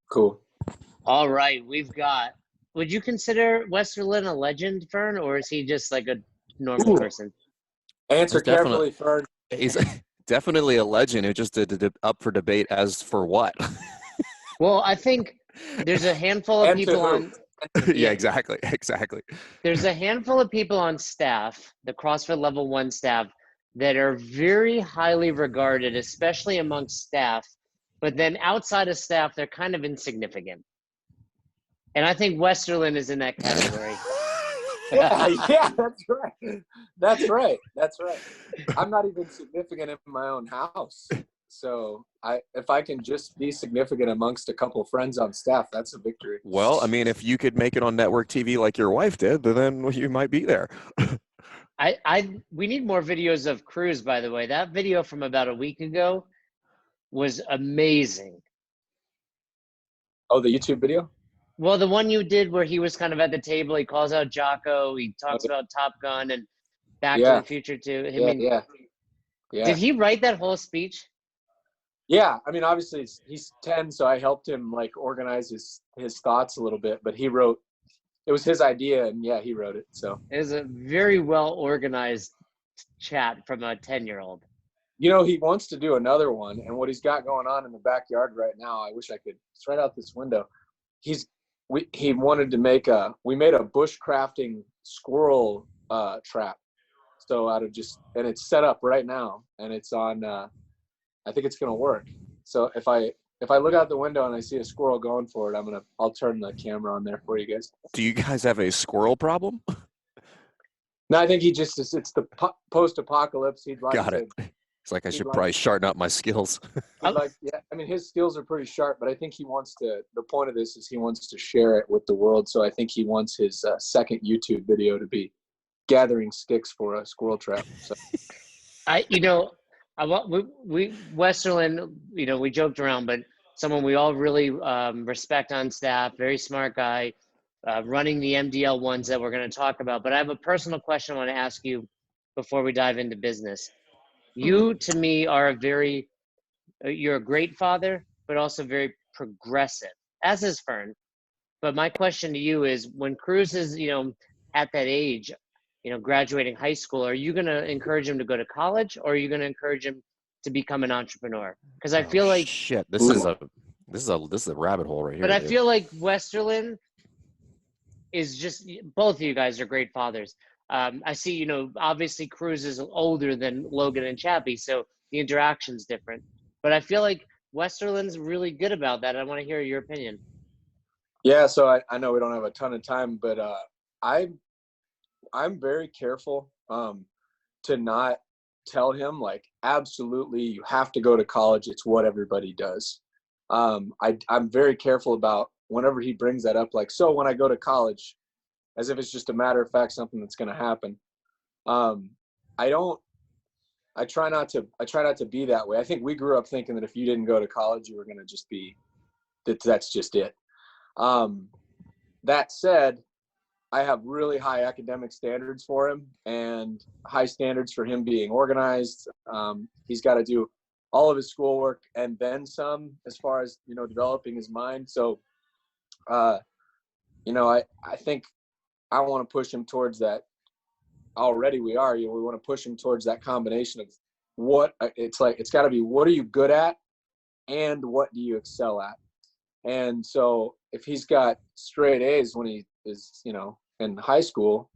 Cool. All right, would you consider Westerlin a legend, Fern, or is he just like a normal Ooh. person? Answer He's definitely carefully, Fern. he's definitely a legend who just did up for debate as for what. Well, I think there's a handful of And to people who? on, Yeah, exactly. there's a handful of people on staff, the CrossFit Level 1 staff, that are very highly regarded, especially amongst staff. But then outside of staff, they're kind of insignificant. And I think Westerlin is in that category. Yeah, that's right. That's right. That's right. I'm not even significant in my own house. So if I can just be significant amongst a couple of friends on staff, that's a victory. Well, I mean, if you could make it on network TV like your wife did, then you might be there. We need more videos of Cruz, by the way. That video from about a week ago was amazing. Oh, the YouTube video? Well, the one you did where he was kind of at the table, he calls out Jocko, he talks about Top Gun and Back to the Future too. Yeah. Did he write that whole speech? Yeah, I mean, obviously he's 10, so I helped him like organize his thoughts a little bit, but it was his idea, and yeah, he wrote it. So it was a very well organized chat from a 10-year-old. You know, he wants to do another one, and what he's got going on in the backyard right now, I wish I could. It's right out this window. He wanted to we made a bushcrafting squirrel trap. So and it's set up right now, and it's on. I think it's gonna work. So if I look out the window and I see a squirrel going for it, I'll turn the camera on there for you guys. Do you guys have a squirrel problem? No, I think it's the post-apocalypse. He'd like Got it. It's like I should probably sharpen up my skills. Yeah, I mean, his skills are pretty sharp, but I think the point of this is he wants to share it with the world. So I think he wants his second YouTube video to be gathering sticks for a squirrel trap. So. Westerlin, we joked around, but someone we all really respect on staff, very smart guy, running the MD-L1s that we're going to talk about. But I have a personal question I want to ask you before we dive into business. You, to me, you're a great father, but also very progressive, as is Fern. But my question to you is, when Cruz is, at that age, graduating high school, are you going to encourage him to go to college, or are you going to encourage him to become an entrepreneur? Because I feel like shit, this is a rabbit hole right here. But I feel like Westerlin is just, both of you guys are great fathers. I see, obviously Cruz is older than Logan and Chappie, so the interaction's different. But I feel like Westerlin's really good about that. I want to hear your opinion. Yeah, so I know we don't have a ton of time, but I'm very careful to not tell him like, absolutely, you have to go to college. It's what everybody does. I'm very careful about whenever he brings that up, like, so when I go to college, as if it's just a matter of fact, something that's going to happen. I try not to be that way. I think we grew up thinking that if you didn't go to college, you were going to just be, that's just it. That said, I have really high academic standards for him and high standards for him being organized. He's got to do all of his schoolwork and then some, as far as, developing his mind. So, I think I want to push him towards that. Already we are, we want to push him towards that combination of it's got to be, what are you good at and what do you excel at? And so if he's got straight A's when he is, in high school,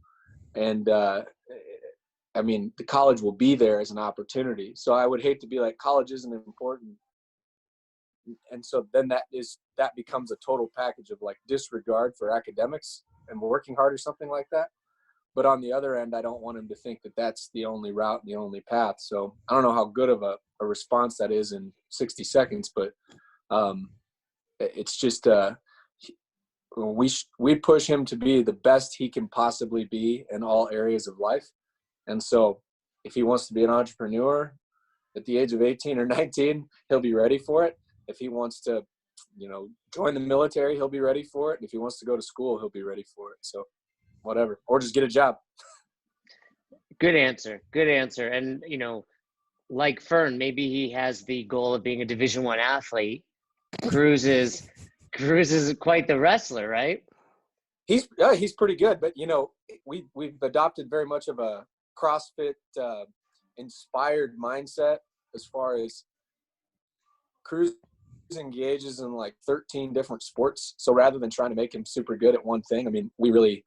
and the college will be there as an opportunity. So I would hate to be like, college isn't important. And so then that becomes a total package of like disregard for academics and working hard or something like that. But on the other end, I don't want him to think that that's the only route and the only path. So I don't know how good of a response that is in 60 seconds, but it's just we push him to be the best he can possibly be in all areas of life. And so if he wants to be an entrepreneur at the age of 18 or 19, he'll be ready for it. If he wants to, join the military, he'll be ready for it. And if he wants to go to school, he'll be ready for it. So whatever, or just get a job. Good answer. And, like Fern, maybe he has the goal of being a Division I athlete. Cruz is Cruz is quite the wrestler, right? He's pretty good, but we've adopted very much of a CrossFit inspired mindset as far as Cruz engages in like 13 different sports. So rather than trying to make him super good at one thing, I mean, we really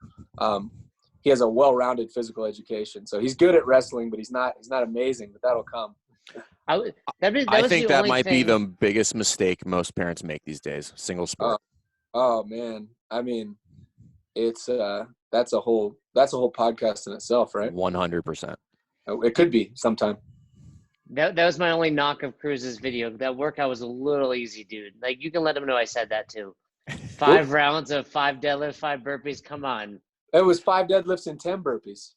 he has a well-rounded physical education. So he's good at wrestling, but he's not amazing, but that'll come. I think that might be the biggest mistake most parents make these days. Single sport. Oh man, I mean, it's that's a whole podcast in itself, right? 100%. It could be sometime. That was my only knock of Cruz's video. That workout was a little easy, dude. Like, you can let him know I said that too. 5 rounds of 5 deadlifts, 5 burpees. Come on. It was 5 deadlifts and 10 burpees.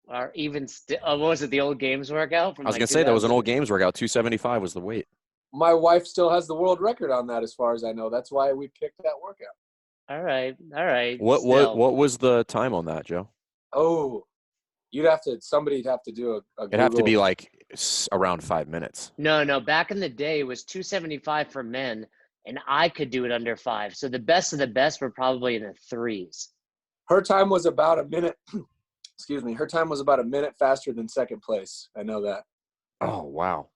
Or even what was it? The old games workout? I was gonna say that was an old games workout. 275 was the weight. My wife still has the world record on that, as far as I know. That's why we picked that workout. All right. What was the time on that, Joe? Oh, somebody'd have to do a It'd have to be like around 5 minutes. No. Back in the day, it was 275 for men, and I could do it under 5. So the best of the best were probably in the 3s. Her time was about a minute. Excuse me. Her time was about a minute faster than second place. I know that. Oh, wow.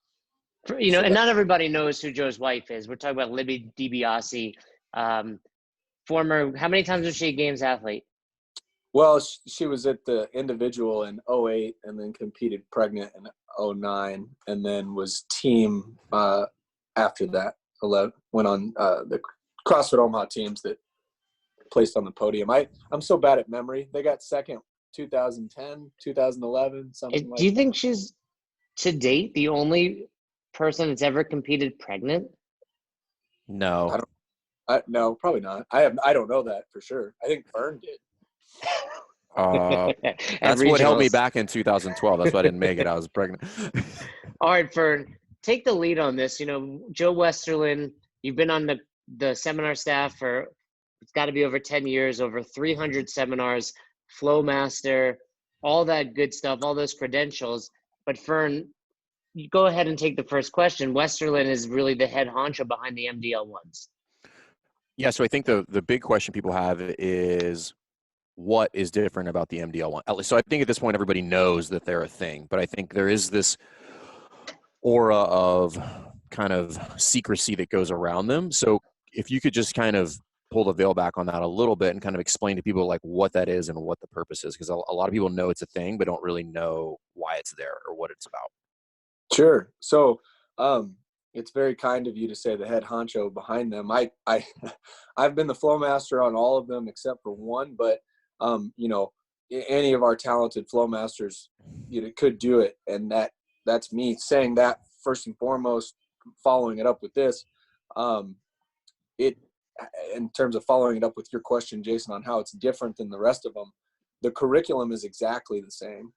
And not everybody knows who Joe's wife is. We're talking about Libby DiBiase, former. How many times was she a games athlete? Well, she was at the individual in 08 and then competed pregnant in 09 and then was team after that. 11, went on the CrossFit Omaha teams that placed on the podium. I'm so bad at memory. They got second 2010, 2011, something like that. Do you think she's, to date, the only person that's ever competed pregnant? No. No, probably not. I don't know that for sure. I think Vern did. That's what held me back in 2012. That's why I didn't make it. I was pregnant. All right, Vern, take the lead on this. Joe Westerlin, you've been on the seminar staff for, it's got to be over 10 years, over 300 seminars, flowmaster, all that good stuff, all those credentials. But Vern, you go ahead and take the first question. Westerlin is really the head honcho behind the MD-L1s. Yeah, so I think the big question people have is, what is different about the MD-L1? So I think at this point everybody knows that they're a thing, but I think there is this aura of kind of secrecy that goes around them. So if you could just kind of pull the veil back on that a little bit and kind of explain to people like what that is and what the purpose is, because a lot of people know it's a thing but don't really know why it's there or what it's about. Sure. So it's very kind of you to say the head honcho behind them. I've been the flowmaster on all of them except for one, but any of our talented flowmasters could do it, and that's me saying that first and foremost. Following it up with this, in terms of following it up with your question, Jason, on how it's different than the rest of them, the curriculum is exactly the same.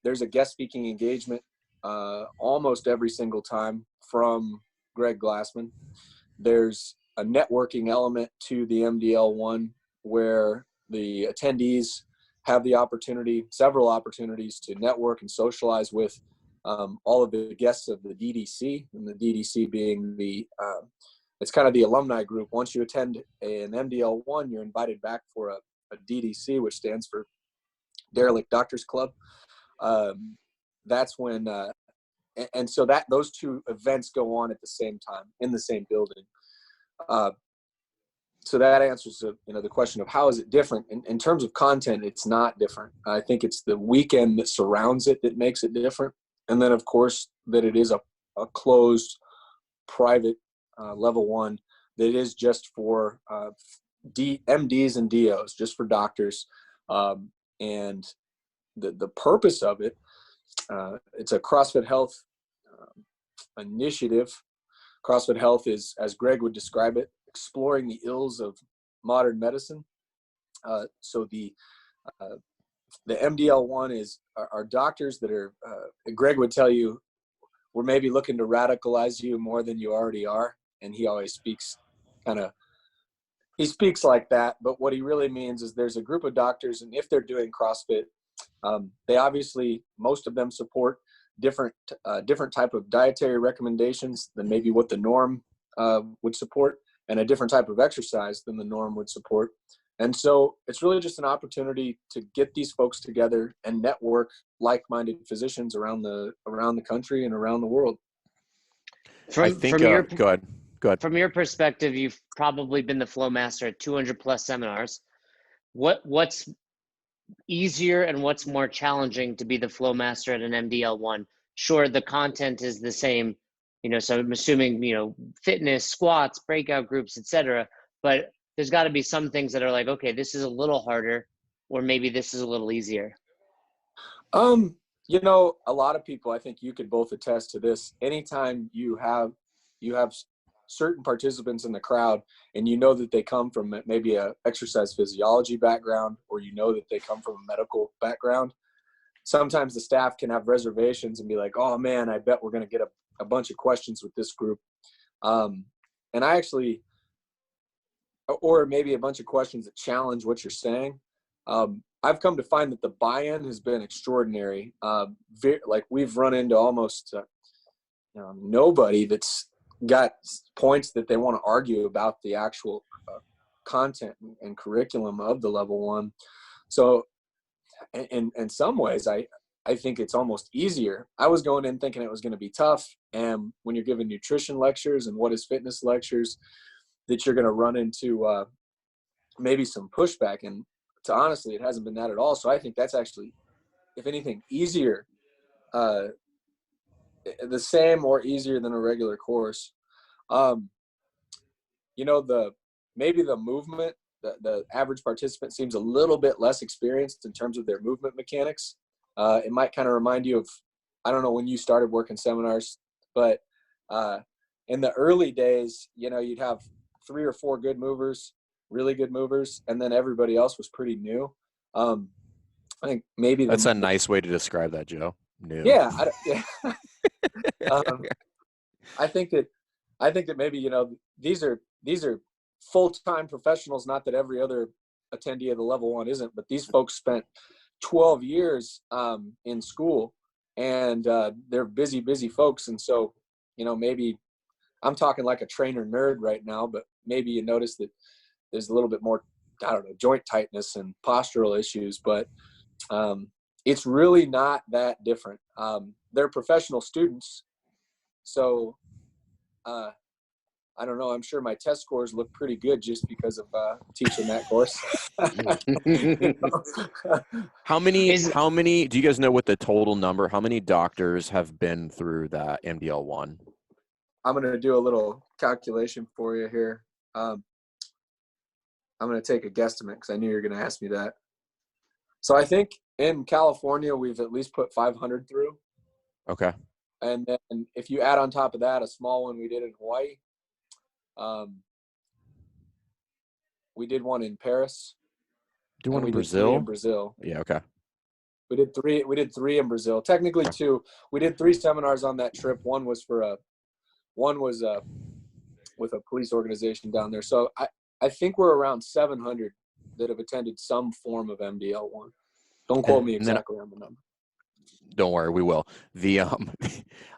There's a guest speaking engagement almost every single time from Greg Glassman. There's a networking element to the MD-L1 where the attendees have several opportunities to network and socialize with all of the guests of the DDC, and the DDC being it's kind of the alumni group. Once you attend an MD-L1, you're invited back for a DDC, which stands for Derelict Doctors Club. That's when, and so those two events go on at the same time in the same building. So that answers the question of how is it different. In terms of content, it's not different. I think it's the weekend that surrounds it that makes it different. And then, of course, that it is a closed, private level 1 that is just for MDs and DOs, just for doctors. And the purpose of it, it's a CrossFit Health initiative. CrossFit Health is, as Greg would describe it, exploring the ills of modern medicine. So the MD-L1 is our doctors that are, Greg would tell you, we're maybe looking to radicalize you more than you already are. And he always speaks he speaks like that. But what he really means is there's a group of doctors, and if they're doing CrossFit, they obviously, most of them support different type of dietary recommendations than maybe what the norm would support. and a different type of exercise than the norm would support. And so it's really just an opportunity to get these folks together and network like-minded physicians around the country and around the world. I think, go ahead. From your perspective, you've probably been the flowmaster at 200 plus seminars. What's easier and what's more challenging to be the flowmaster at an MD-L1? Sure, the content is the same, so I'm assuming, fitness, squats, breakout groups, etc. But there's got to be some things that are like, okay, this is a little harder, or maybe this is a little easier. A lot of people, I think you could both attest to this. Anytime you have certain participants in the crowd and that they come from maybe a exercise physiology background, or that they come from a medical background, sometimes the staff can have reservations and be like, oh man, I bet we're going to get a bunch of questions with this group. Or maybe a bunch of questions that challenge what you're saying. I've come to find that the buy-in has been extraordinary. We've run into almost nobody that's got points that they want to argue about the actual content and curriculum of the level 1. So in some ways, I think it's almost easier. I was going in thinking it was going to be tough. And when you're giving nutrition lectures and what is fitness lectures, that you're going to run into maybe some pushback. And honestly, it hasn't been that at all. So I think that's actually, if anything, easier, the same or easier than a regular course. Maybe the movement, the average participant seems a little bit less experienced in terms of their movement mechanics. It might kind of remind you of, I don't know when you started working seminars, but in the early days, you'd have 3 or 4 good movers, really good movers, and then everybody else was pretty new. I think maybe that's a nice way to describe that, Joe. New. Yeah. I think that maybe, these are full-time professionals, not that every other attendee of the level 1 isn't, but these folks spent 12 years in school, and they're busy folks. And so, maybe I'm talking like a trainer nerd right now, but maybe you notice that there's a little bit more, I don't know, joint tightness and postural issues, but it's really not that different. They're professional students. So I don't know. I'm sure my test scores look pretty good just because of teaching that course. How many, do you guys know what the total number, how many doctors have been through that MD-L1? I'm going to do a little calculation for you here. I'm going to take a guesstimate because I knew you were going to ask me that. So I think in California, we've at least put 500 through. Okay. And then if you add on top of that a small one we did in Hawaii, we did one in Paris. Do one in Brazil? Did 3 in Brazil. Yeah, okay. We did 3 in Brazil. Technically 2. We did 3 seminars on that trip. One was with a police organization down there. So I think we're around 700 that have attended some form of MD-L1. Don't quote me exactly on the number. Don't worry, we will.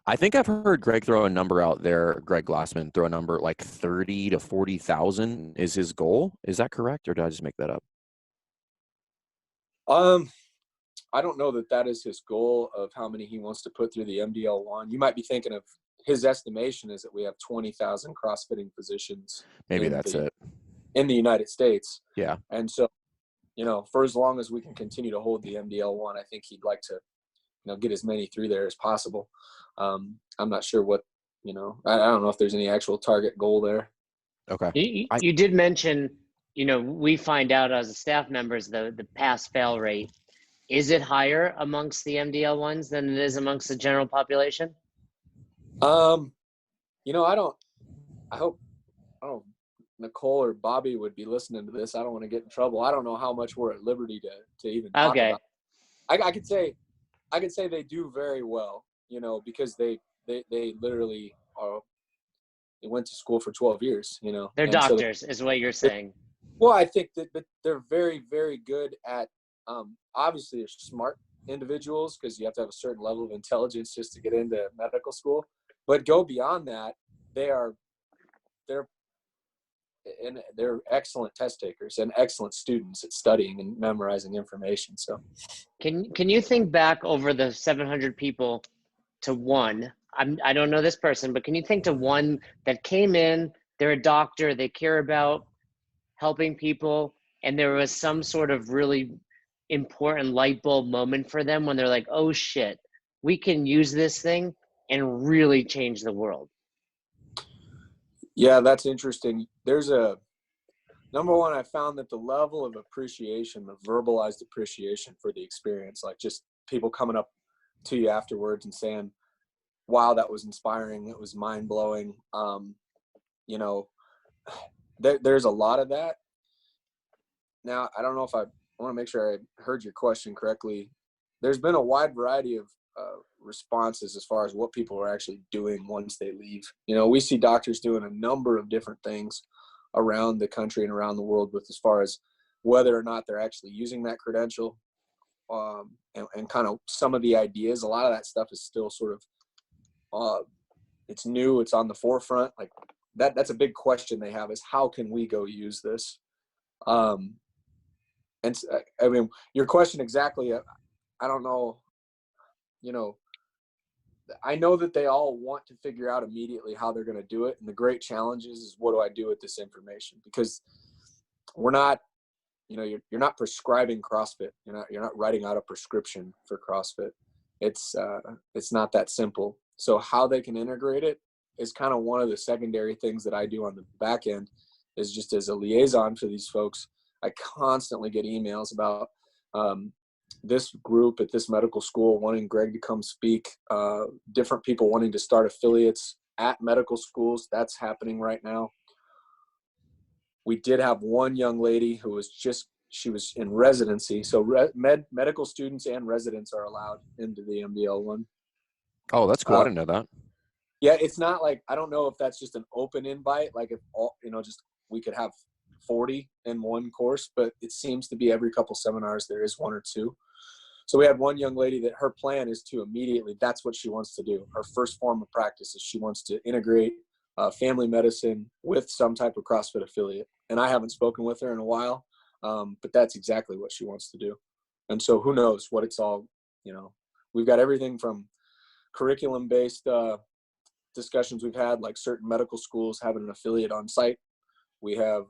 I think I've heard Greg throw a number out there. Greg Glassman throw a number like 30 to 40,000 is his goal. Is that correct, or did I just make that up? I don't know that is his goal of how many he wants to put through the MD-L1. You might be thinking of his estimation is that we have 20,000 CrossFitting physicians. Maybe that's it. In the United States. Yeah. And so, for as long as we can continue to hold the MD-L1, I think he'd like to, get as many through there as possible. I'm not sure what, I don't know if there's any actual target goal there. Okay. You did mention, we find out as staff members, the pass-fail rate. Is it higher amongst the MD-L1s than it is amongst the general population? I hope Nicole or Bobby would be listening to this. I don't want to get in trouble. I don't know how much we're at liberty to even talk about. I could say they do very well, because they literally they went to school for 12 years, They're doctors, is what you're saying. Well, I think that they're very, very good at, obviously they're smart individuals because you have to have a certain level of intelligence just to get into medical school, but go beyond that. They're and they're excellent test takers and excellent students at studying and memorizing information. So Can you think back over the 700 people to one? I don't know this person, but can you think to one that came in, they're a doctor, they care about helping people, and there was some sort of really important light bulb moment for them when they're like, oh shit, we can use this thing and really change the world? yeah, that's interesting. There's a number one, I found that the level of appreciation, the verbalized appreciation for the experience, like just people coming up to you afterwards and saying, wow, that was inspiring, it was mind-blowing. You know, there's a lot of that. Now, I don't know if I want to make sure I heard your question correctly. There's been a wide variety of responses as far as what people are actually doing once they leave. You know, we see doctors doing a number of different things around the country and around the world with as far as whether or not they're actually using that credential, and kind of some of the ideas. A lot of that stuff is still sort of it's new, it's on the forefront. Like that's a big question they have, is how can we go use this? And I mean, your question exactly, I don't know, you know, I know that they all want to figure out immediately how they're going to do it. And the great challenge is what do I do with this information? Because we're not, you know, you're not prescribing CrossFit. You're not writing out a prescription for CrossFit. It's not that simple. So how they can integrate it is kind of one of the secondary things that I do on the back end, is just as a liaison for these folks. I constantly get emails about this group at this medical school wanting Greg to come speak, different people wanting to start affiliates at medical schools. That's happening right now. We did have one young lady who was she was in residency. So medical students and residents are allowed into the MD-L1. Oh, that's cool. I didn't know that. Yeah, it's not like, I don't know if that's just an open invite, like if all, you know, just we could have 40 in one course, but it seems to be every couple seminars there is one or two. So we had one young lady that her plan is to immediately, that's what she wants to do. Her first form of practice is she wants to integrate family medicine with some type of CrossFit affiliate. And I haven't spoken with her in a while, but that's exactly what she wants to do. And so who knows what it's all, you know, we've got everything from curriculum-based discussions we've had, like certain medical schools having an affiliate on site. We have,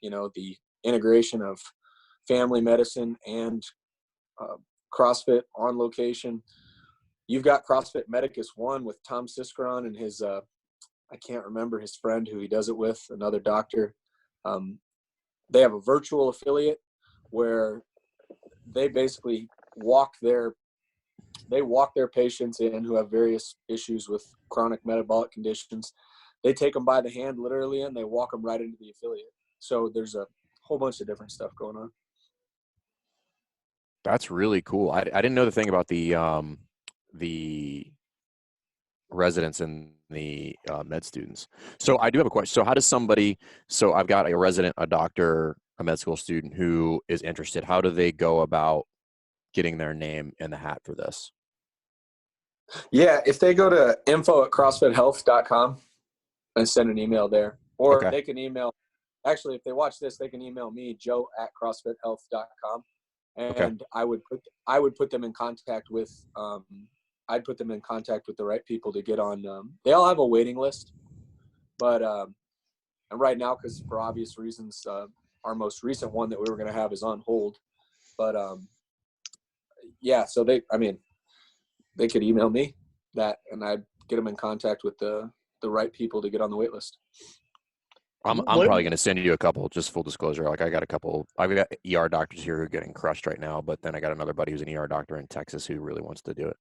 you know, the integration of family medicine and CrossFit on location. You've got CrossFit Medicus 1 with Tom Siskron and his, I can't remember his friend who he does it with, another doctor. They have a virtual affiliate where they basically walk their patients in who have various issues with chronic metabolic conditions. They take them by the hand literally and they walk them right into the affiliate. So there's a whole bunch of different stuff going on. That's really cool. I didn't know the thing about the residents and the med students. So I do have a question. So how does somebody, so I've got a resident, a doctor, a med school student who is interested. How do they go about getting their name in the hat for this? Yeah, if they go to info@crossfithealth.com and send an email there, or Okay. they can email, actually, if they watch this, they can email me, joe@crossfithealth.com. Okay. And I would put them in contact with, I'd put them in contact with the right people to get on. They all have a waiting list, but and right now, because for obvious reasons, our most recent one that we were going to have is on hold. But yeah, so they could email me that, and I'd get them in contact with the right people to get on the wait list. I'm probably going to send you a couple, just full disclosure. Like I've got ER doctors here who are getting crushed right now, but then I got another buddy who's an ER doctor in Texas who really wants to do it.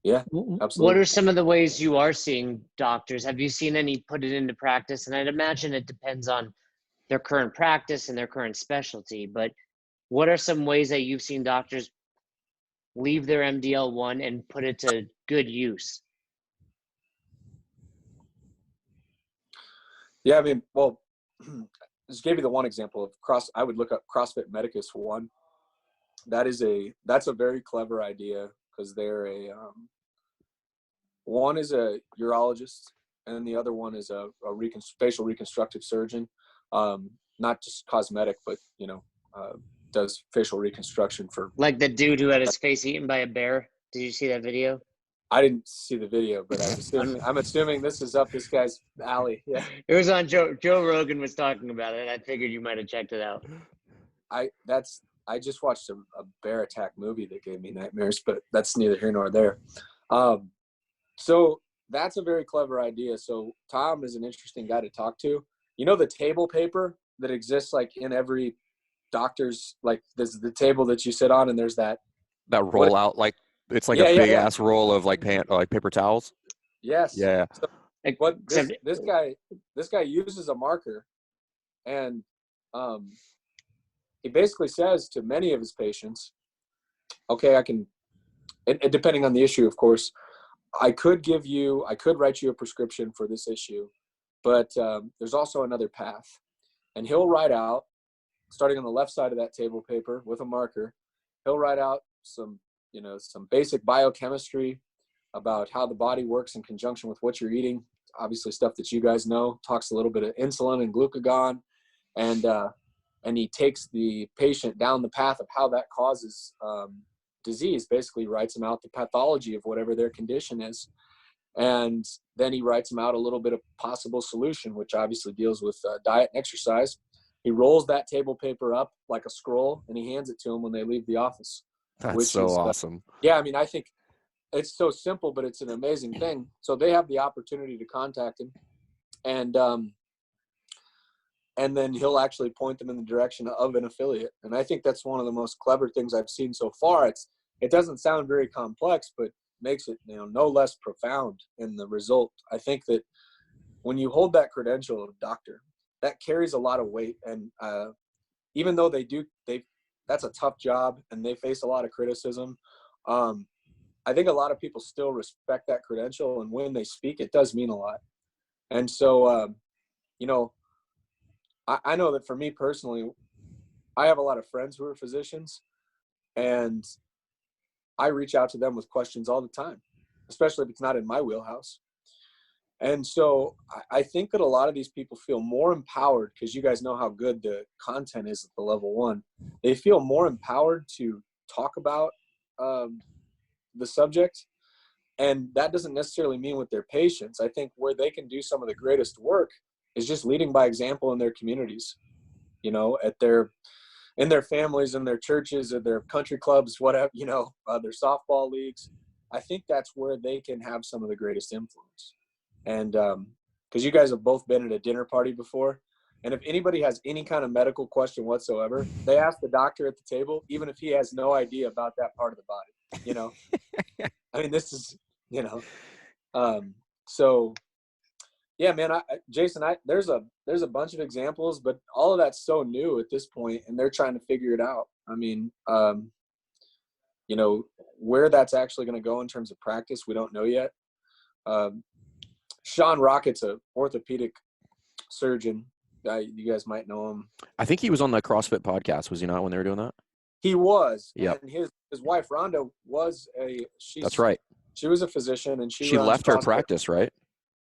Yeah, absolutely. What are some of the ways you are seeing doctors? Have you seen any put it into practice? And I'd imagine it depends on their current practice and their current specialty, but what are some ways that you've seen doctors leave their MD-L1 and put it to good use? Yeah, I mean, well, just gave you the one example of I would look up CrossFit Medicus 1. That's a very clever idea, because they're one is a urologist and the other one is a facial reconstructive surgeon. Not just cosmetic, but does facial reconstruction for. Like the dude who had his face eaten by a bear. Did you see that video? I didn't see the video, but I'm assuming this is up this guy's alley. Yeah. It was on Joe Rogan was talking about it. I figured you might have checked it out. I just watched a bear attack movie that gave me nightmares, but that's neither here nor there. So that's a very clever idea. So Tom is an interesting guy to talk to. The table paper that exists like in every doctor's, like there's the table that you sit on and there's that roll out, like it's like a big ass roll of like paper towels. Yes. Yeah. So what this guy uses a marker, and he basically says to many of his patients, okay, I can, and depending on the issue, of course, I could write you a prescription for this issue, but there's also another path. And he'll write out, starting on the left side of that table paper with a marker, he'll write out some basic biochemistry about how the body works in conjunction with what you're eating. Obviously stuff that you guys know, talks a little bit of insulin and glucagon, and he takes the patient down the path of how that causes disease, basically writes them out the pathology of whatever their condition is. And then he writes them out a little bit of possible solution, which obviously deals with diet and exercise. He rolls that table paper up like a scroll and he hands it to them when they leave the office. That's so awesome. Yeah, I mean, I think it's so simple, but it's an amazing thing. So they have the opportunity to contact him, and then he'll actually point them in the direction of an affiliate. And I think that's one of the most clever things I've seen so far. It doesn't sound very complex, but makes it no less profound in the result. I think that when you hold that credential of doctor, that carries a lot of weight. And even though that's a tough job and they face a lot of criticism, I think a lot of people still respect that credential. And when they speak, it does mean a lot. And so, I know that for me personally, I have a lot of friends who are physicians, and I reach out to them with questions all the time, especially if it's not in my wheelhouse. And so I think that a lot of these people feel more empowered, because you guys know how good the content is at the level 1. They feel more empowered to talk about the subject. And that doesn't necessarily mean with their patients. I think where they can do some of the greatest work is just leading by example in their communities, in their families, in their churches, or their country clubs, whatever, their softball leagues. I think that's where they can have some of the greatest influence. And because you guys have both been at a dinner party before, and if anybody has any kind of medical question whatsoever, they ask the doctor at the table, even if he has no idea about that part of the body, I mean, this is, so yeah, man, Jason, there's a bunch of examples, but all of that's so new at this point, and they're trying to figure it out. I mean, where that's actually going to go in terms of practice, we don't know yet. Sean Rocket's a orthopedic surgeon. You guys might know him. I think he was on the CrossFit podcast, was he not, when they were doing that? He was. Yeah. And his wife Rhonda was that's right. She was a physician, and she left her practice, right?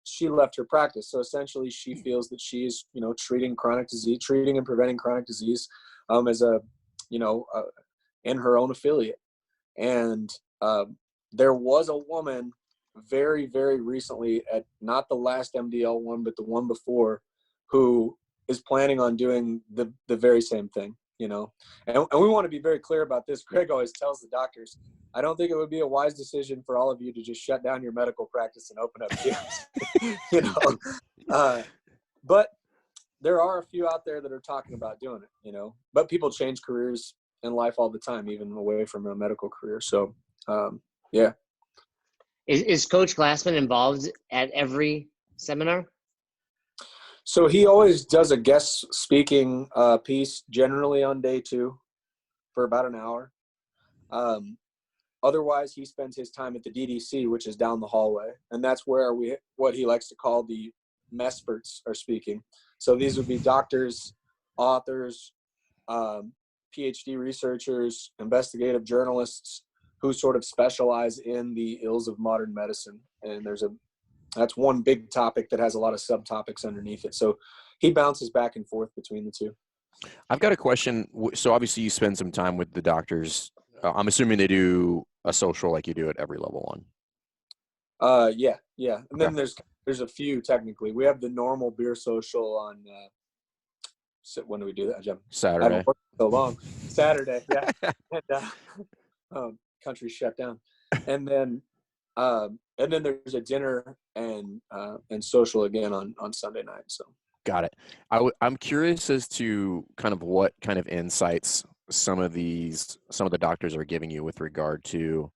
She left her practice. So essentially she feels that she's, treating and preventing chronic disease, as in her own affiliate. And, there was a woman very, very recently at not the last MD-L1, but the one before, who is planning on doing the very same thing, and we want to be very clear about this. Greg always tells the doctors, I don't think it would be a wise decision for all of you to just shut down your medical practice and open up gyms, but there are a few out there that are talking about doing it, but people change careers in life all the time, even away from a medical career. So, yeah. Is Coach Glassman involved at every seminar? So he always does a guest speaking piece, generally on day 2 for about an hour. Otherwise, he spends his time at the DDC, which is down the hallway. And that's where what he likes to call the mesperts are speaking. So these would be doctors, authors, PhD researchers, investigative journalists who sort of specialize in the ills of modern medicine. And there's That's one big topic that has a lot of subtopics underneath it. So he bounces back and forth between the two. I've got a question. So obviously you spend some time with the doctors. I'm assuming they do a social like you do at every level one. Yeah. And then Okay. there's a few technically. We have the normal beer social on when do we do that, Jim? I Saturday. haven't worked so long. Saturday, yeah. And country shut down. And then there's a dinner and social again on Sunday night. So Got it. I'm curious as to kind of what kind of insights some of the doctors are giving you with regard to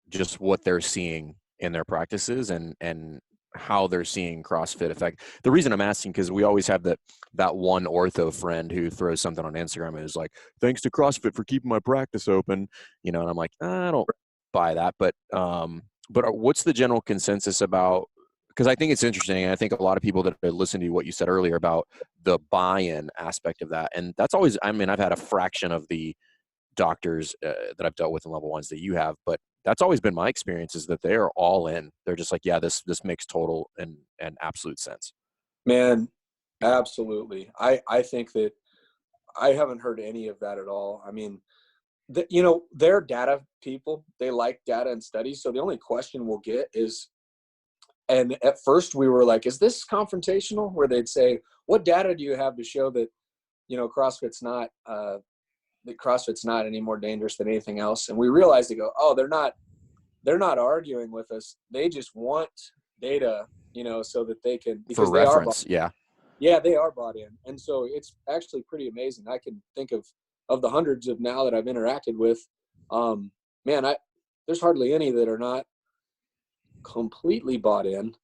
just what they're seeing in their practices and how they're seeing CrossFit affect. The reason I'm asking, because we always have that one ortho friend who throws something on Instagram and is like, thanks to CrossFit for keeping my practice open, and I'm like, I don't buy that. But what's the general consensus about? Because I think it's interesting, and I think a lot of people that are listening to what you said earlier about the buy-in aspect of that, and that's always, I mean, I've had a fraction of the doctors that I've dealt with in level ones that you have, but that's always been my experience, is that they are all in. They're just like, yeah, this makes total and absolute sense. man, absolutely. I think that I haven't heard any of that at all. I mean, they're data people. They like data and studies. So the only question we'll get is, and at first we were like, is this confrontational? Where they'd say, what data do you have to show that, CrossFit's not any more dangerous than anything else? And we realized, they go, oh, they're not arguing with us. They just want data, so that they can, because For they are reference, yeah. Yeah, they are bought in. And so it's actually pretty amazing. I can think of the hundreds of now that I've interacted with. There's hardly any that are not completely bought in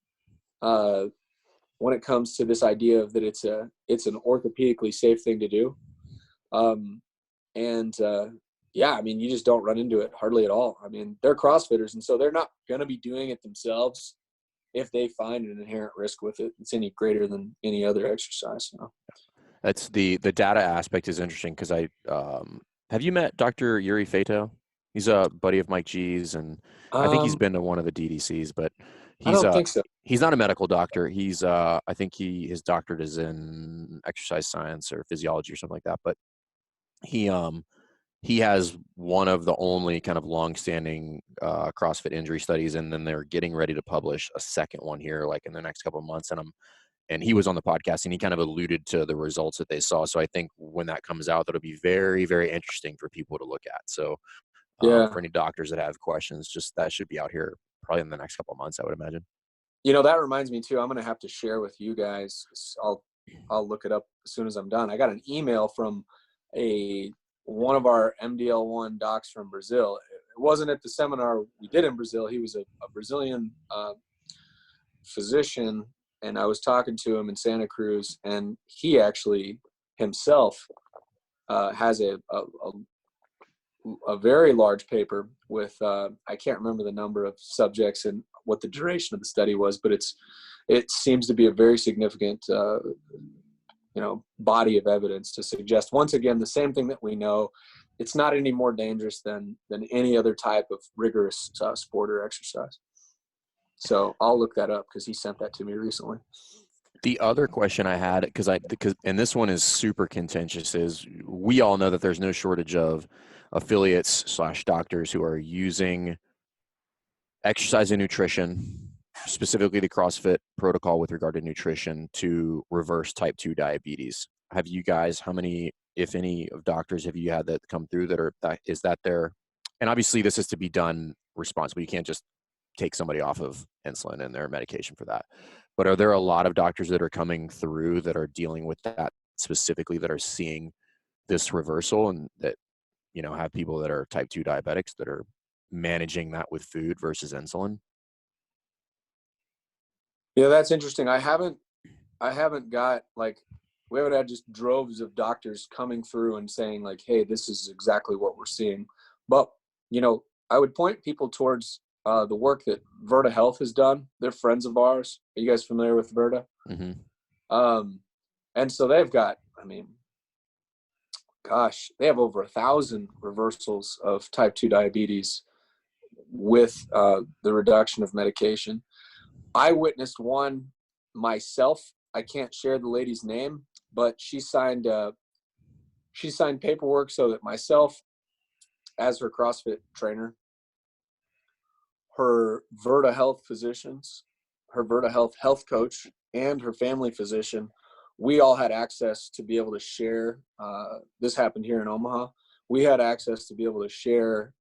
when it comes to this idea of that it's an orthopedically safe thing to do. Yeah, I mean, you just don't run into it hardly at all. I mean, they're CrossFitters, and so they're not going to be doing it themselves if they find an inherent risk with it. It's any greater than any other exercise. That's the data aspect is interesting, because have you met Dr. Yuri Fato? He's a buddy of Mike G's, and I think he's been to one of the DDCs, but I don't think so. He's not a medical doctor. He's I think his doctorate is in exercise science or physiology or something like that, but he has one of the only kind of long-standing CrossFit injury studies, and then they're getting ready to publish a second one here, like in the next couple of months. And he was on the podcast, and he kind of alluded to the results that they saw. So I think when that comes out, that'll be very, very interesting for people to look at. So for any doctors that have questions, just that should be out here probably in the next couple of months, I would imagine. That reminds me too, I'm going to have to share with you guys. I'll look it up as soon as I'm done. I got an email from one of our MD-L1 docs from Brazil. It wasn't at the seminar we did in Brazil. He was a Brazilian physician, and I was talking to him in Santa Cruz, and he actually himself has a very large paper with I can't remember the number of subjects and what the duration of the study was, but it seems to be a very significant body of evidence to suggest, once again, the same thing that we know. It's not any more dangerous than any other type of rigorous sport or exercise. So I'll look that up, because he sent that to me recently. The other question I had, because and this one is super contentious, is we all know that there's no shortage of affiliates / doctors who are using exercise and nutrition, specifically the CrossFit protocol with regard to nutrition, to reverse type 2 diabetes. Have you guys, how many, if any, of doctors have you had that come through is that their, and obviously this is to be done responsibly. You can't just take somebody off of insulin and their medication for that. But are there a lot of doctors that are coming through that are dealing with that specifically, that are seeing this reversal, and that, have people that are type 2 diabetics that are managing that with food versus insulin? Yeah, that's interesting. I haven't got, we haven't had just droves of doctors coming through and saying like, hey, this is exactly what we're seeing. But, I would point people towards the work that Verta Health has done. They're friends of ours. Are you guys familiar with Verta? Mm-hmm. And so they've got, they have over 1,000 reversals of type 2 diabetes with the reduction of medication. I witnessed one myself. I can't share the lady's name, but she signed paperwork so that myself, as her CrossFit trainer, her Verta Health physicians, her Verta Health health coach, and her family physician, we all had access to be able to share. This happened here in Omaha. We had access to be able to share.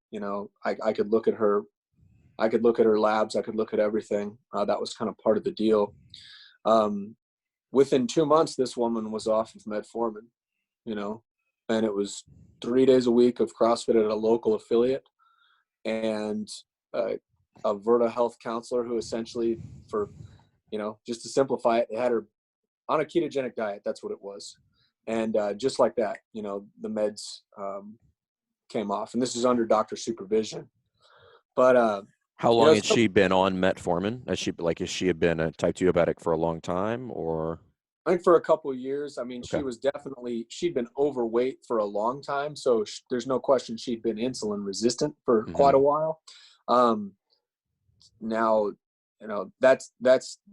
I could look at her. I could look at her labs. I could look at everything. That was kind of part of the deal. Within 2 months, this woman was off of metformin, and it was 3 days a week of CrossFit at a local affiliate, and a Verta Health counselor who essentially, for, just to simplify it, they had her on a ketogenic diet. That's what it was. And just like that, the meds came off, and this is under doctor supervision. But how long had she been on metformin? Has she had been a type 2 diabetic for a long time, or? I think for a couple of years. I mean, Okay. she'd been overweight for a long time. So there's no question she'd been insulin resistant for Mm-hmm. quite a while. Now, that's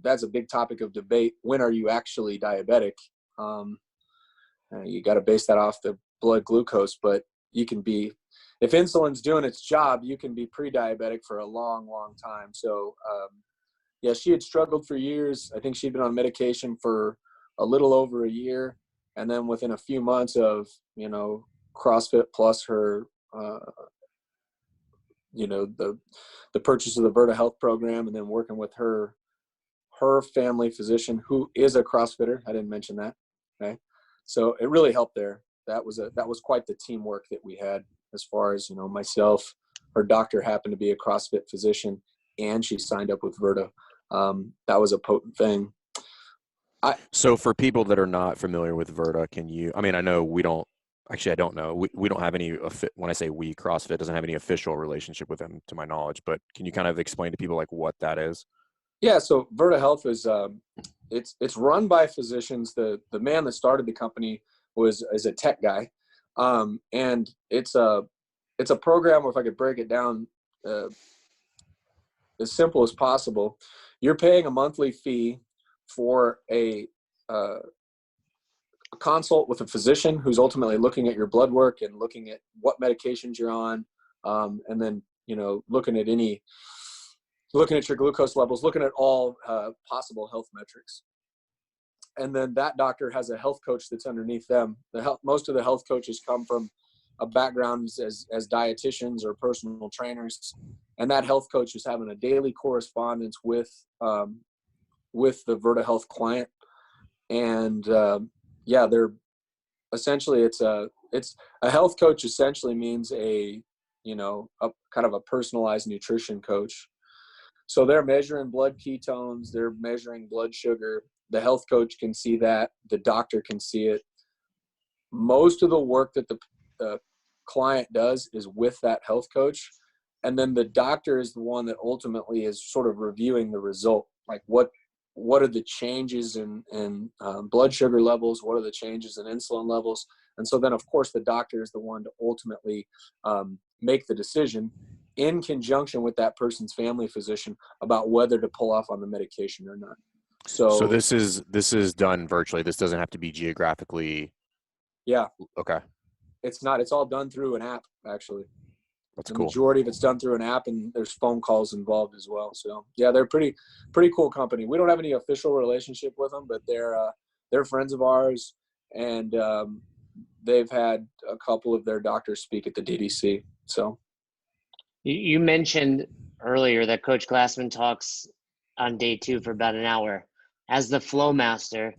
a big topic of debate. When are you actually diabetic? You got to base that off the blood glucose, but you can be, if insulin's doing its job, you can be pre-diabetic for a long, long time. So, yeah, she had struggled for years. I think she'd been on medication for a little over a year. And then within a few months of, CrossFit plus her, the purchase of the Verta Health program, and then working with her family physician, who is a CrossFitter. I didn't mention that. Okay. So it really helped there. That was quite the teamwork that we had, as far as, myself, her doctor happened to be a CrossFit physician, and she signed up with Verta. That was a potent thing. So for people that are not familiar with Verta, I know we don't, actually, I don't know. We don't have any, when I say we, CrossFit doesn't have any official relationship with them to my knowledge, but can you kind of explain to people like what that is? Yeah. So Verta Health is, it's run by physicians. The man that started the company is a tech guy. And it's a program where, if I could break it down, as simple as possible, you're paying a monthly fee for a consult with a physician who's ultimately looking at your blood work and looking at what medications you're on, and then looking at your glucose levels, looking at all possible health metrics. And then that doctor has a health coach that's underneath them. Most of the health coaches come from a background as dietitians or personal trainers, and that health coach is having a daily correspondence with the Verta Health client. And they're essentially, it's a health coach essentially means a kind of a personalized nutrition coach. So they're measuring blood ketones, they're measuring blood sugar. The health coach can see that, the doctor can see it. Most of the work that the client does is with that health coach, and then the doctor is the one that ultimately is sort of reviewing the result. Like what are the changes in blood sugar levels? What are the changes in insulin levels? And so then, of course, the doctor is the one to ultimately make the decision in conjunction with that person's family physician about whether to pull off on the medication or not. So this is done virtually. This doesn't have to be geographically. Yeah. Okay. It's not. It's all done through an app, actually. That's the cool. Majority of it's done through an app, and there's phone calls involved as well. So yeah, they're pretty cool company. We don't have any official relationship with them, but they're friends of ours, and they've had a couple of their doctors speak at the DDC. So You mentioned earlier that Coach Glassman talks on day 2 for about an hour. As the flowmaster,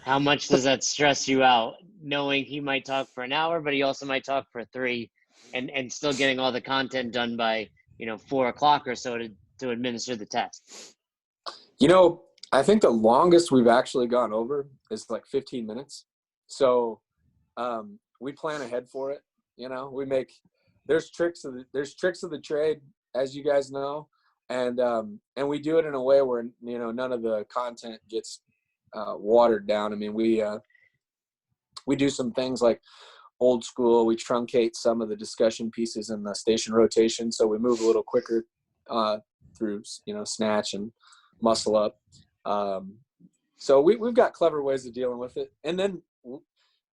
how much does that stress you out, knowing he might talk for an hour, but he also might talk for 3, and still getting all the content done by 4 o'clock or so to administer the test? I think the longest we've actually gone over is like 15 minutes. So we plan ahead for it. There's tricks of the trade, as you guys know, and we do it in a way where none of the content gets watered down. I mean, we do some things like old school. We truncate some of the discussion pieces in the station rotation, so we move a little quicker through snatch and muscle up. So we've got clever ways of dealing with it. And then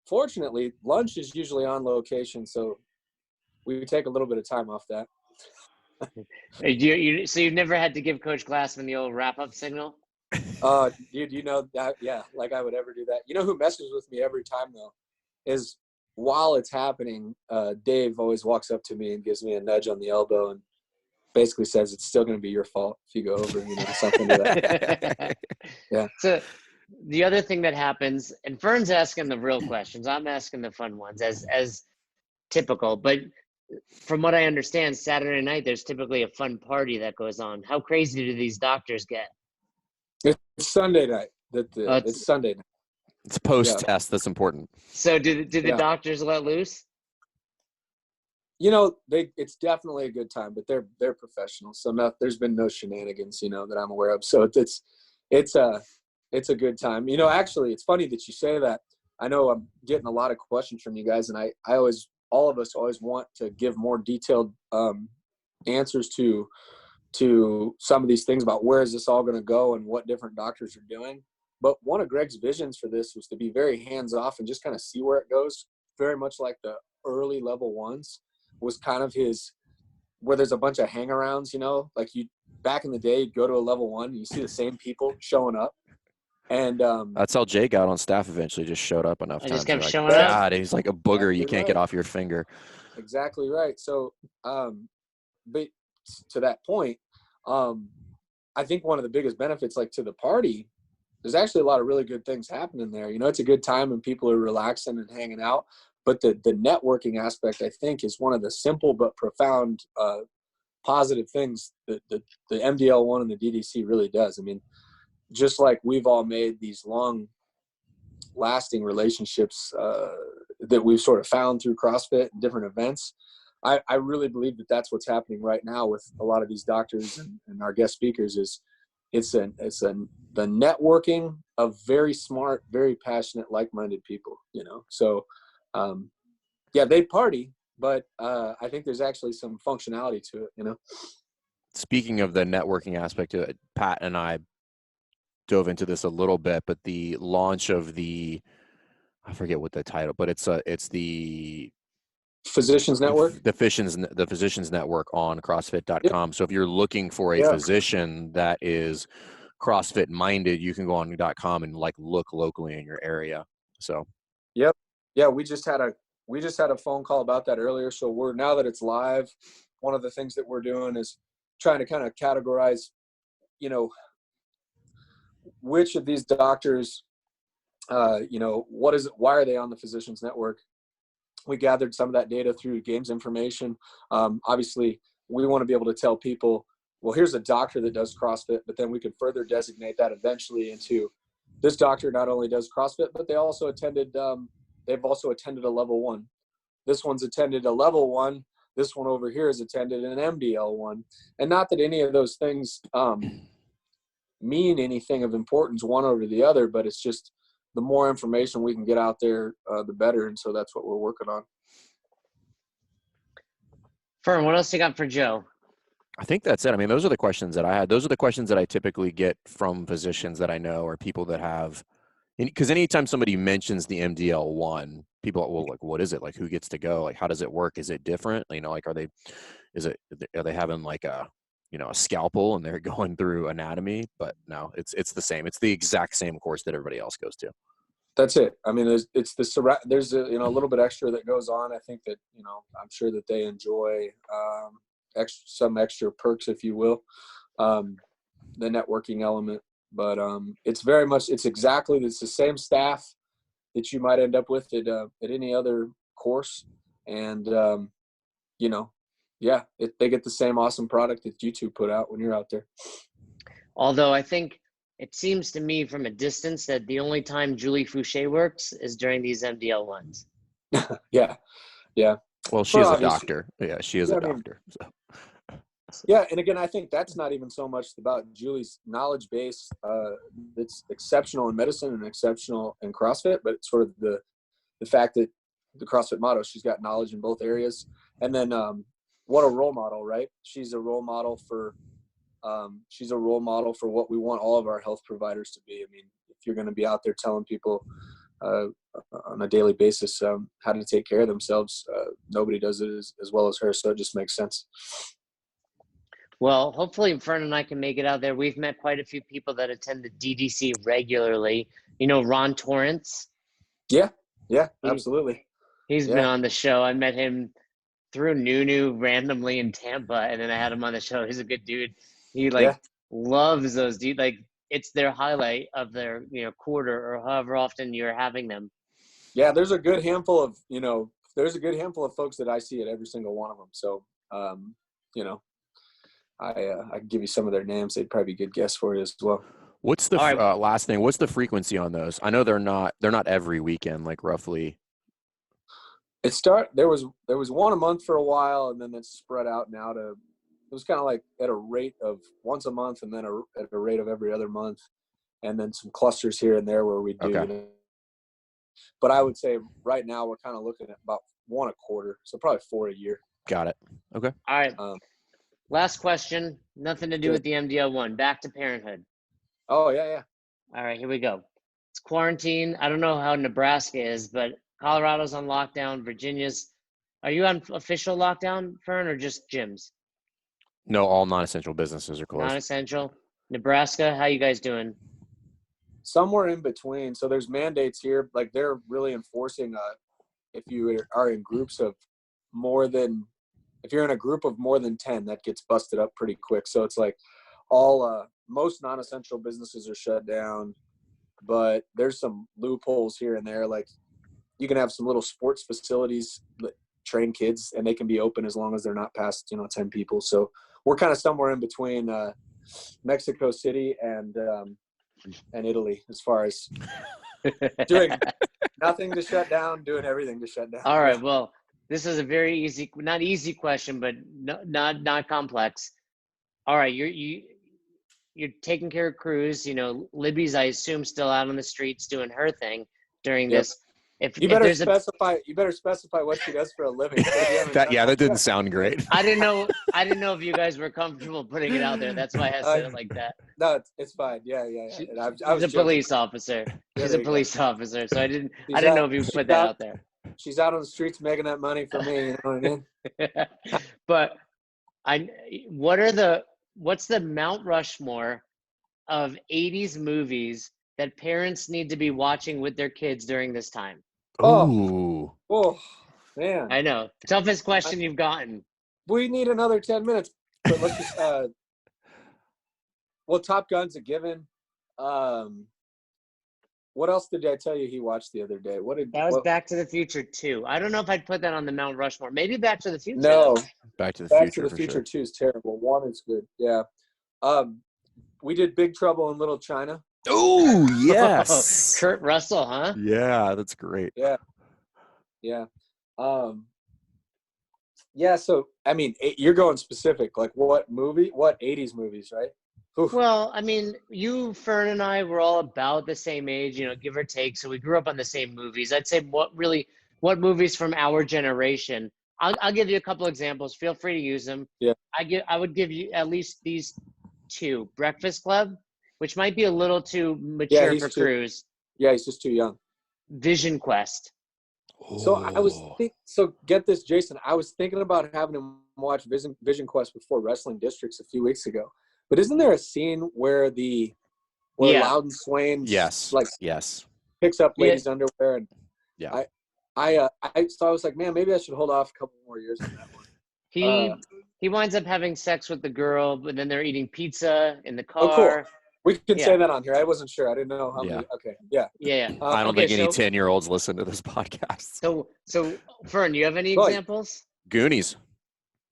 fortunately, lunch is usually on location, so we take a little bit of time off that. So you've never had to give Coach Glassman the old wrap-up signal? Dude, you know that, yeah, like I would ever do that. You know who messes with me every time though is while it's happening, Dave always walks up to me and gives me a nudge on the elbow and basically says it's still going to be your fault if you go over, something to that. Yeah. So the other thing that happens, and Fern's asking the real questions, I'm asking the fun ones as typical, but from what I understand, Saturday night, there's typically a fun party that goes on. How crazy do these doctors get? It's Sunday night. It's Sunday night. It's post-test. That's important. So do the doctors let loose? It's definitely a good time, but they're professionals. So there's been no shenanigans, that I'm aware of. So it's a good time. Actually, it's funny that you say that. I know I'm getting a lot of questions from you guys, and all of us always want to give more detailed answers to some of these things about where is this all going to go and what different doctors are doing. But one of Greg's visions for this was to be very hands-off and just kind of see where it goes, very much like the early level ones was kind of his, where there's a bunch of hang-arounds, like you back in the day, you'd go to a level one and you see the same people showing up. And that's how Jay got on staff eventually, just showed up enough times. Just kept like, showing up. God, he's like a booger you can't get off your finger. Exactly right. So, but to that point, I think one of the biggest benefits, like to the party, there's actually a lot of really good things happening there. It's a good time and people are relaxing and hanging out. But the networking aspect, I think, is one of the simple but profound positive things that the MD-L1 and the DDC really does. I mean, just like we've all made these long-lasting relationships that we've sort of found through CrossFit and different events, I really believe that that's what's happening right now with a lot of these doctors and our guest speakers is the networking of very smart, very passionate, like-minded people, So, they party, but I think there's actually some functionality to it, Speaking of the networking aspect of it, Pat and I dove into this a little bit, but the launch of I forget what the title, but it's the Physicians Network, the Physicians Network on CrossFit.com. Yep. So if you're looking for a physician that is CrossFit minded, you can go on .com and look locally in your area. So, yep, yeah, we just had a phone call about that earlier. So now that it's live, one of the things that we're doing is trying to kind of categorize, which of these doctors, what is it? Why are they on the Physicians Network? We gathered some of that data through games information. Obviously, we want to be able to tell people, well, here's a doctor that does CrossFit, but then we could further designate that eventually into this doctor not only does CrossFit, but they've also attended a level one. This one's attended a level one. This one over here has attended an MD-L1. And not that any of those things mean anything of importance one over the other, but it's just the more information we can get out there, the better. And so that's what we're working on. Fern, what else you got for Joe? I think that's it. I mean, those are the questions that I had. Those are the questions that I typically get from physicians that I know or people that have, because anytime somebody mentions the MD-L1, people are, well, like, what is it? Like, who gets to go? Like, how does it work? Is it different? Are they having like a scalpel and they're going through anatomy? But no, it's the same. It's the exact same course that everybody else goes to. That's it. I mean, there's a little bit extra that goes on. I think that, I'm sure that they enjoy some extra perks, if you will, the networking element. But it's the same staff that you might end up with at any other course. And, they get the same awesome product that you two put out when you're out there. Although I think it seems to me from a distance that the only time Julie Fouché works is during these MD-L1s. Yeah. Well, she is a doctor. Yeah, she is a doctor. So. Yeah, and again, I think that's not even so much about Julie's knowledge base. It's exceptional in medicine and exceptional in CrossFit, but it's sort of the fact that the CrossFit motto, she's got knowledge in both areas. And then what a role model, right? She's a role model for She's a role model for what we want all of our health providers to be. I mean, if you're going to be out there telling people on a daily basis how to take care of themselves, nobody does it as well as her. So it just makes sense. Well, hopefully Fern and I can make it out there. We've met quite a few people that attend the DDC regularly. You know, Ron Torrance? Yeah, absolutely. He's been on the show. I met him through Nunu randomly in Tampa, and then I had him on the show. He's a good dude. He loves those dudes. Like, it's their highlight of their, quarter or however often you're having them. Yeah, there's a good handful of, folks that I see at every single one of them. So, I can give you some of their names. They'd probably be a good guess for you as well. What's the last thing? What's the frequency on those? I know they're not every weekend, like roughly. There was one a month for a while, and then it's spread out now to, it was kind of like at a rate of once a month, and then at a rate of every other month, and then some clusters here and there where we do. Okay. But I would say right now we're kind of looking at about 1 a quarter, so probably 4 a year. Got it. Okay. All right. Last question. Nothing to do with the MD-L1. Back to parenthood. Oh, yeah. All right, here we go. It's quarantine. I don't know how Nebraska is, but Colorado's on lockdown. Virginia's. Are you on official lockdown, Fern, or just gyms? No, all non-essential businesses are closed. Non-essential. Nebraska, how you guys doing? Somewhere in between. So there's mandates here. Like, they're really enforcing if you are in groups of if you're in a group of more than 10, that gets busted up pretty quick. So it's like most non-essential businesses are shut down, but there's some loopholes here and there. Like, you can have some little sports facilities that train kids, and they can be open as long as they're not past 10 people. So we're kind of somewhere in between Mexico City and Italy as far as doing nothing to shut down, doing everything to shut down. All right. Well, this is a very not easy question, but not complex. All right. You're taking care of Cruz. Libby's, I assume, still out on the streets doing her thing during this. You better specify what she does for a living. That didn't sound great. I didn't know if you guys were comfortable putting it out there. That's why I said it like that. No, it's fine. Yeah. She's a police officer. She's a police officer. So I didn't know if you put that out there. She's out on the streets making that money for me. You know what I mean? But what's the Mount Rushmore of 80s movies that parents need to be watching with their kids during this time? Oh, man. I know. Toughest question you've gotten. We need another 10 minutes. But let's just, Top Gun's a given. What else did I tell you he watched the other day? That was Back to the Future 2. I don't know if I'd put that on the Mount Rushmore. Maybe Back to the Future. No. Back to the Future. Future 2 is terrible. 1 is good. Yeah. We did Big Trouble in Little China. Oh, yes. Kurt Russell, huh? Yeah, that's great. Yeah. So, I mean, you're going specific. Like, what movie? What 80s movies, right? Oof. Well, I mean, you, Fern, and I were all about the same age, give or take. So we grew up on the same movies. I'd say what movies from our generation. I'll give you a couple examples. Feel free to use them. Yeah. I would give you at least these 2. Breakfast Club, which might be a little too mature for Cruz. Yeah, he's just too young. Vision Quest. So get this, Jason. I was thinking about having him watch Vision Quest before Wrestling Districts a few weeks ago. But isn't there a scene where Loudon Swain picks up ladies' underwear and so I was like, man, maybe I should hold off a couple more years on that one. He winds up having sex with the girl, but then they're eating pizza in the car. Oh, cool. We can say that on here. I wasn't sure. I didn't know how many. Okay. Yeah. Yeah. I don't think any 10-year-olds listen to this podcast. So Fern, do you have any examples? Goonies.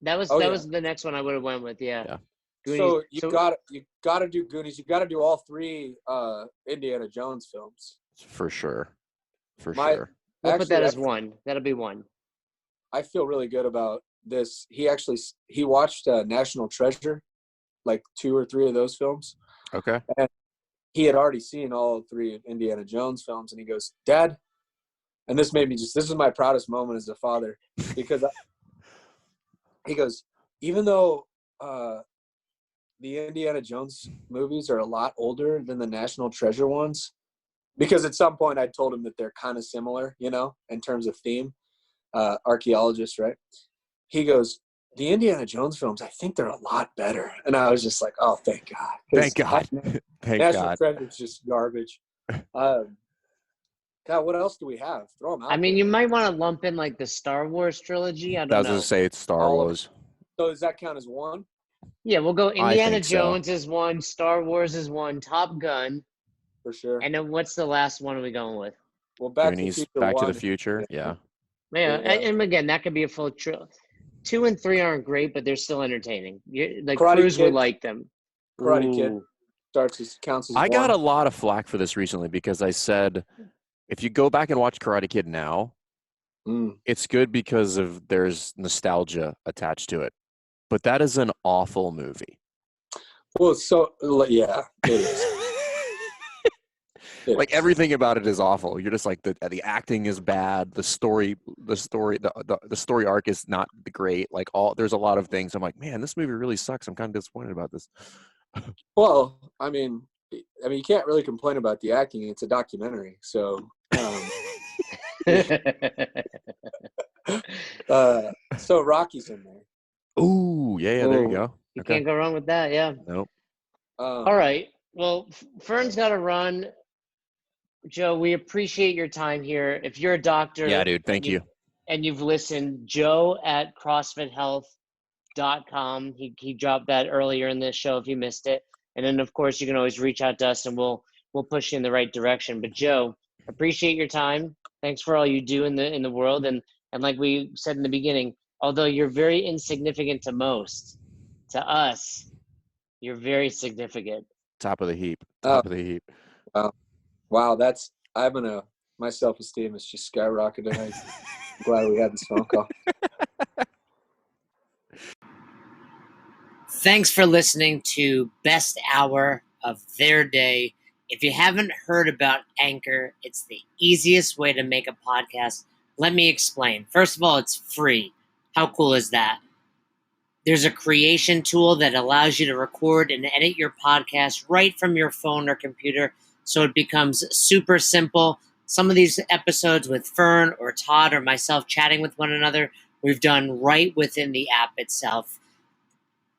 That was the next one I would have went with. Yeah. Goonies. So you got to do Goonies. You got to do all 3 Indiana Jones films. For sure. We'll put that as 1. That'll be 1. I feel really good about this. He watched National Treasure, like 2 or 3 of those films. Okay. And he had already seen all 3 Indiana Jones films, and he goes, Dad, and this is my proudest moment as a father, because he goes, even though the Indiana Jones movies are a lot older than the National Treasure ones, because at some point I told him that they're kind of similar, you know, in terms of theme. Archaeologist, right? He goes, the Indiana Jones films, I think they're a lot better. And I was just like, oh, thank God. Thank God. Thank National God. Treasure is just garbage. God, what else do we have? Throw them out I mean, there. you might want to lump in like the Star Wars trilogy. I I don't was going know. to say it's Star Wars. So does that count as one? Yeah, we'll go Indiana think so. Jones is one, Star Wars is one, Top Gun. For sure. And then what's the last one are we going with? Well, Back Goonies, to the Future Back to 1. the Future. Yeah. Yeah, Yeah. and again, that could be a full 2 and 3 aren't great, but they're still entertaining. Like Karate Cruz would Kid. like them. Karate Kid Ooh. counts as I one. got a lot of flack for this recently because I said, if you go back and watch Karate Kid now, it's good because there's nostalgia attached to it. But that is an awful movie. Well, so yeah, it is. Like everything about it is awful. You're just like the acting is bad. The story arc is not great. Like there's a lot of things. I'm like, man, this movie really sucks. I'm kind of disappointed about this. Well, I mean, you can't really complain about the acting. It's a documentary, so. So Rocky's in there. Ooh, yeah, there you go. You can't go wrong with that, yeah. Nope. All right. Well, Fern's got to run. Joe, we appreciate your time here. If you're a doctor, Yeah, dude, thank you. And you've listened, Joe at CrossFitHealth.com. He dropped that earlier in this show if you missed it. And then, of course, you can always reach out to us and we'll push you in the right direction. But Joe, appreciate your time. Thanks for all you do in the world. And like we said in the beginning, although you're very insignificant to most, to us, you're very significant. Top of the heap. Top of the heap. Wow, my self-esteem is just skyrocketing. I'm glad we had this phone call. Thanks for listening to Best Hour of Their Day. If you haven't heard about Anchor, it's the easiest way to make a podcast. Let me explain. First of all, it's free. How cool is that? There's a creation tool that allows you to record and edit your podcast right from your phone or computer, so it becomes super simple. Some of these episodes with Fern or Todd or myself chatting with one another, we've done right within the app itself.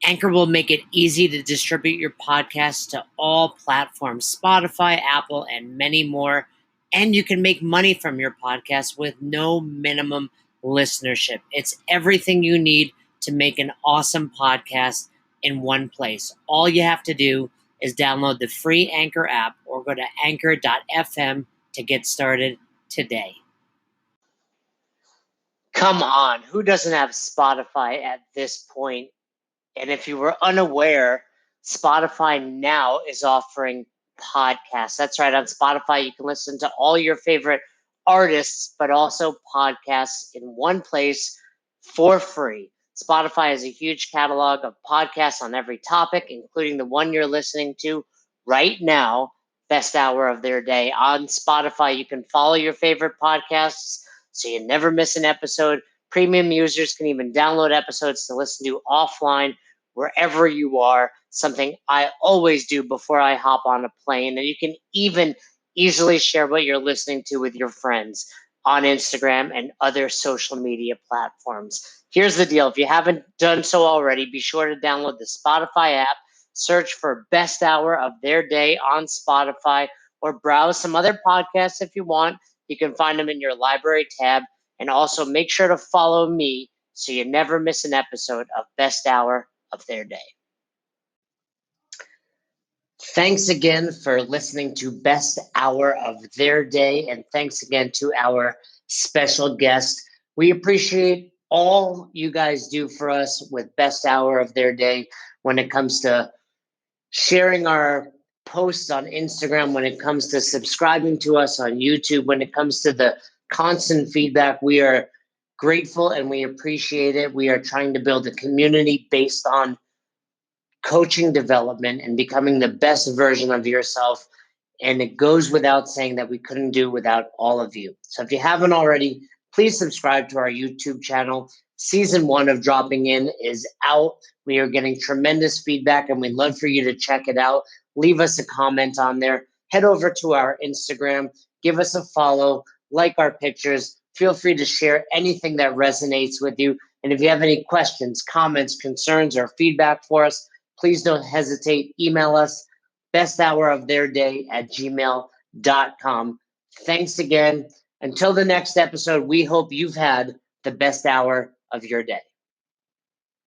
Anchor will make it easy to distribute your podcast to all platforms, Spotify, Apple, and many more. And you can make money from your podcast with no minimum listenership. It's everything you need to make an awesome podcast in one place. All you have to do is download the free Anchor app or go to anchor.fm to get started today. Come on, who doesn't have Spotify at this point? And if you were unaware, Spotify now is offering podcasts. That's right. On Spotify, you can listen to all your favorite artists, but also podcasts in one place for free. Spotify has a huge catalog of podcasts on every topic, including the one you're listening to right now, Best Hour of Their Day. On Spotify, you can follow your favorite podcasts so you never miss an episode. Premium users can even download episodes to listen to offline wherever you are, something I always do before I hop on a plane. And you can even easily share what you're listening to with your friends on Instagram and other social media platforms. Here's the deal. If you haven't done so already, be sure to download the Spotify app, search for Best Hour of Their Day on Spotify, or browse some other podcasts if you want. You can find them in your library tab. And also make sure to follow me so you never miss an episode of Best Hour of Their Day. Thanks again for listening to Best Hour of Their Day, and thanks again to our special guest. We appreciate all you guys do for us with Best Hour of Their Day when it comes to sharing our posts on Instagram, when it comes to subscribing to us on YouTube, when it comes to the constant feedback. We are grateful and we appreciate it. We are trying to build a community based on coaching development and becoming the best version of yourself. And it goes without saying that we couldn't do without all of you. So if you haven't already, please subscribe to our YouTube channel. Season 1 of Dropping In is out. We are getting tremendous feedback, and we'd love for you to check it out. Leave us a comment on there. Head over to our Instagram. Give us a follow. Like our pictures. Feel free to share anything that resonates with you. And if you have any questions, comments, concerns, or feedback for us, please don't hesitate. Email us, besthouroftheirday@gmail.com. Thanks again. Until the next episode, we hope you've had the best hour of your day.